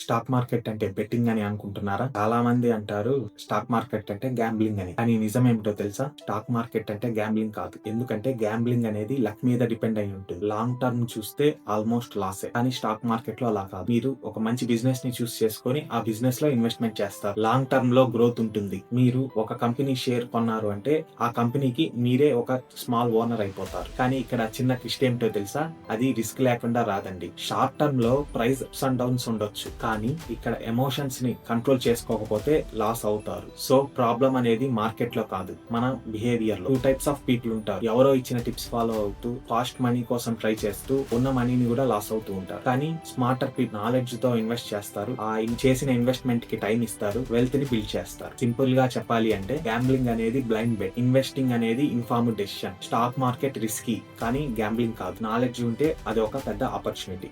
Stock market అంటే betting అని అనుకుంటున్నారా? చాలా మంది అంటారు స్టాక్ మార్కెట్ అంటే గ్యాంబ్లింగ్ అని. కానీ నిజం ఏమిటో తెలుసా? స్టాక్ మార్కెట్ అంటే గ్యాంబ్లింగ్ కాదు. ఎందుకంటే గ్యాంబ్లింగ్ అనేది లక్ మీద డిపెండ్ అయి ఉంటుంది. లాంగ్ టర్మ్ చూస్తే ఆల్మోస్ట్ లాసే. కానీ స్టాక్ మార్కెట్ లో అలా కాదు. మీరు ఒక మంచి బిజినెస్ ని చూస్ చేసుకొని ఆ బిజినెస్ లో ఇన్వెస్ట్మెంట్ చేస్తారు. లాంగ్ టర్మ్ లో గ్రోత్ ఉంటుంది. మీరు ఒక కంపెనీ షేర్ కొన్నారు అంటే ఆ కంపెనీకి మీరే ఒక స్మాల్ ఓనర్ అయిపోతారు. కానీ ఇక్కడ చిన్న ట్విస్ట్ ఏమిటో తెలుసా? అది రిస్క్ లేకుండా రాదండి. షార్ట్ టర్మ్ లో ప్రైస్ అప్స్ అండ్ డౌన్స్ ఉండొచ్చు, కానీ ఇక్కడ ఎమోషన్స్ ని కంట్రోల్ చేసుకోకపోతే లాస్ అవుతారు. సో ప్రాబ్లం అనేది మార్కెట్ లో కాదు, మన బిహేవియర్ లో. 2 టైప్స్ ఆఫ్ పీపుల్ ఉంటారు. ఎవరో ఇచ్చిన టిప్స్ ఫాలో అవుతూ ఫాస్ట్ మనీ కోసం ట్రై చేస్తూ ఉన్న మనీని కూడా లాస్ అవుతూ ఉంటారు. కానీ స్మార్టర్ పీపుల్ నాలెడ్జ్ తో ఇన్వెస్ట్ చేస్తారు. ఆ చేసిన ఇన్వెస్ట్మెంట్ కి టైం ఇస్తారు, వెల్త్ ని బిల్డ్ చేస్తారు. సింపుల్ గా చెప్పాలి అంటే గ్యాంబ్లింగ్ అనేది బ్లైండ్ బెట్, ఇన్వెస్టింగ్ అనేది informed decision. Stock market risky, కానీ గ్యాంబ్లింగ్ కాదు. నాలెడ్జ్ ఉంటే అది ఒక పెద్ద ఆపర్చునిటీ.